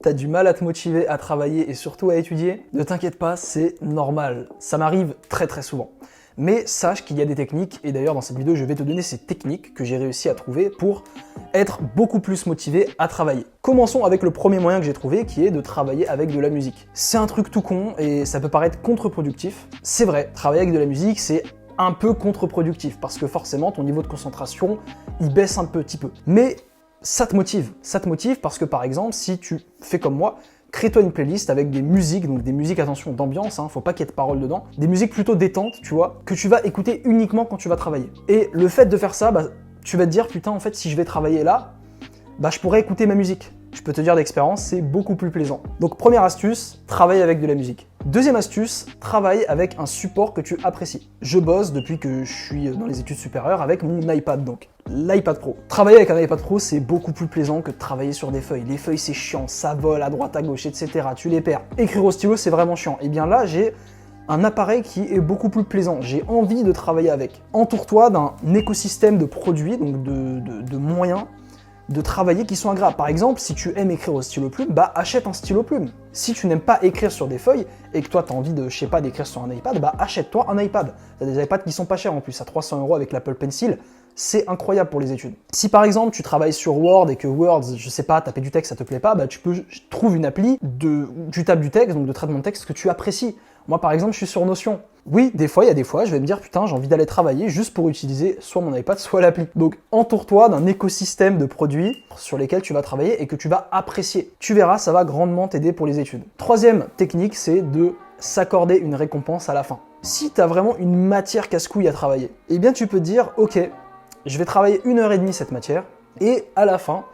T'as du mal à te motiver à travailler et surtout à étudier? Ne t'inquiète pas, c'est normal. Ça m'arrive très souvent. Mais sache qu'il y a des techniques, et d'ailleurs dans cette vidéo je vais te donner ces techniques que j'ai réussi à trouver pour être beaucoup plus motivé à travailler. Commençons avec le premier moyen que j'ai trouvé, qui est de travailler avec de la musique. C'est un truc tout con et ça peut paraître contre-productif. C'est vrai, travailler avec de la musique c'est un peu contre-productif parce que forcément ton niveau de concentration il baisse un petit peu. Mais ça te motive parce que par exemple si tu fais comme moi, crée-toi une playlist avec des musiques, donc des musiques, attention, d'ambiance, faut pas qu'il y ait de paroles dedans, des musiques plutôt détentes, tu vois, que tu vas écouter uniquement quand tu vas travailler. Et le fait de faire ça, tu vas te dire, putain, en fait, si je vais travailler là, je pourrais écouter ma musique. Je peux te dire d'expérience, c'est beaucoup plus plaisant. Donc première astuce, travaille avec de la musique. Deuxième astuce, travaille avec un support que tu apprécies. Je bosse depuis que je suis dans les études supérieures avec mon iPad donc. L'iPad Pro. Travailler avec un iPad Pro, c'est beaucoup plus plaisant que de travailler sur des feuilles. Les feuilles, c'est chiant, ça vole à droite, à gauche, etc. Tu les perds. Écrire au stylo, c'est vraiment chiant. Et bien là, j'ai un appareil qui est beaucoup plus plaisant. J'ai envie de travailler avec. Entoure-toi d'un écosystème de produits, donc de moyens de travailler qui sont agréables. Par exemple, si tu aimes écrire au stylo plume, achète un stylo plume. Si tu n'aimes pas écrire sur des feuilles et que toi tu as envie de, je sais pas, d'écrire sur un iPad, achète-toi un iPad. T'as des iPads qui sont pas chers en plus, à 300 € avec l'Apple Pencil, c'est incroyable pour les études. Si par exemple tu travailles sur Word et que Word, je sais pas, taper du texte ça te plaît pas, tu peux trouver une appli tu tapes du texte, donc de traitement de texte que tu apprécies. Moi par exemple je suis sur Notion. Oui, il y a des fois, je vais me dire putain, j'ai envie d'aller travailler juste pour utiliser soit mon iPad, soit l'appli. Donc entoure-toi d'un écosystème de produits sur lesquels tu vas travailler et que tu vas apprécier. Tu verras, ça va grandement t'aider pour les études. Troisième technique, c'est de s'accorder une récompense à la fin. Si tu as vraiment une matière casse-couille à travailler, eh bien tu peux te dire ok, je vais travailler 1h30 cette matière et à la fin,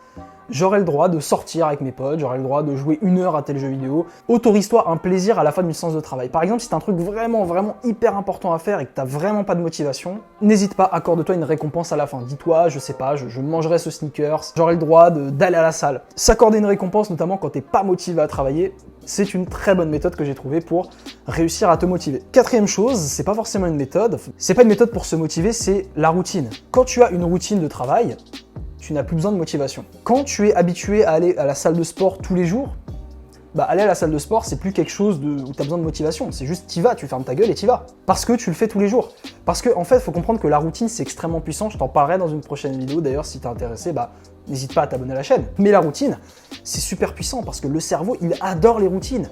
j'aurai le droit de sortir avec mes potes, j'aurai le droit de jouer 1 heure à tel jeu vidéo. Autorise-toi un plaisir à la fin d'une séance de travail. Par exemple, si t'as un truc vraiment hyper important à faire et que t'as vraiment pas de motivation, n'hésite pas, accorde-toi une récompense à la fin. Dis-toi, je sais pas, je mangerai ce sneakers, j'aurai le droit d'aller à la salle. S'accorder une récompense, notamment quand t'es pas motivé à travailler, c'est une très bonne méthode que j'ai trouvée pour réussir à te motiver. Quatrième chose, c'est pas forcément une méthode, c'est pas une méthode pour se motiver, c'est la routine. Quand tu as une routine de travail, tu n'as plus besoin de motivation. Quand tu es habitué à aller à la salle de sport tous les jours, aller à la salle de sport, c'est plus quelque chose où tu as besoin de motivation. C'est juste t'y vas, tu fermes ta gueule et t'y vas. Parce que tu le fais tous les jours. Parce que en fait, il faut comprendre que la routine, c'est extrêmement puissant. Je t'en parlerai dans une prochaine vidéo. D'ailleurs, si t'es intéressé, n'hésite pas à t'abonner à la chaîne. Mais la routine, c'est super puissant parce que le cerveau, il adore les routines.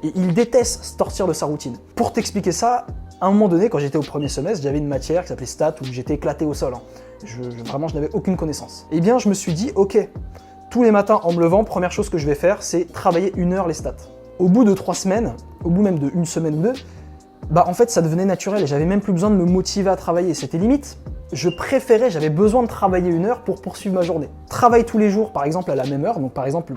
Et il déteste sortir de sa routine. Pour t'expliquer ça, à un moment donné, quand j'étais au premier semestre, j'avais une matière qui s'appelait stats où j'étais éclaté au sol. Vraiment, je n'avais aucune connaissance. Eh bien, je me suis dit, ok, tous les matins en me levant, première chose que je vais faire, c'est travailler 1 heure les stats. Au bout de 3 semaines, au bout même de 1 semaine ou 2, en fait, ça devenait naturel et j'avais même plus besoin de me motiver à travailler. C'était limite, j'avais besoin de travailler 1 heure pour poursuivre ma journée. Travaille tous les jours, par exemple, à la même heure. Donc, par exemple,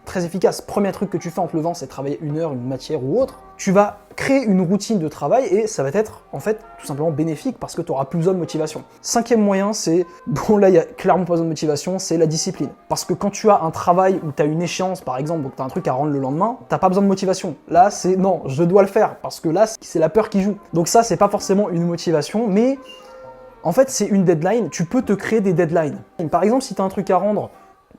très efficace. Premier truc que tu fais en te levant, c'est travailler 1 heure, une matière ou autre. Tu vas créer une routine de travail et ça va être en fait tout simplement bénéfique parce que tu auras plus besoin de motivation. Cinquième moyen, c'est, là il y a clairement pas besoin de motivation, c'est la discipline. Parce que quand tu as un travail où tu as une échéance par exemple, donc tu as un truc à rendre le lendemain, t'as pas besoin de motivation. Là c'est non, je dois le faire parce que là c'est la peur qui joue. Donc ça c'est pas forcément une motivation, mais en fait c'est une deadline, tu peux te créer des deadlines. Par exemple si tu as un truc à rendre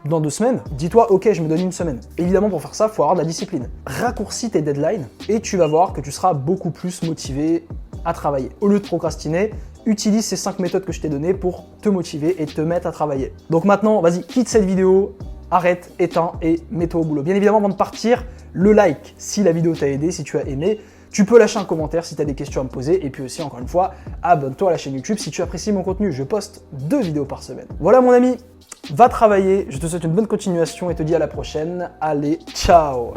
dans 2 semaines, dis-toi, ok, je me donne 1 semaine. Évidemment, pour faire ça, il faut avoir de la discipline. Raccourcis tes deadlines et tu vas voir que tu seras beaucoup plus motivé à travailler. Au lieu de procrastiner, utilise ces 5 méthodes que je t'ai données pour te motiver et te mettre à travailler. Donc maintenant, vas-y, quitte cette vidéo, arrête, éteins et mets-toi au boulot. Bien évidemment, avant de partir, le like si la vidéo t'a aidé, si tu as aimé. Tu peux lâcher un commentaire si tu as des questions à me poser. Et puis aussi, encore une fois, abonne-toi à la chaîne YouTube si tu apprécies mon contenu. Je poste 2 vidéos par semaine. Voilà mon ami, va travailler. Je te souhaite une bonne continuation et te dis à la prochaine. Allez, ciao!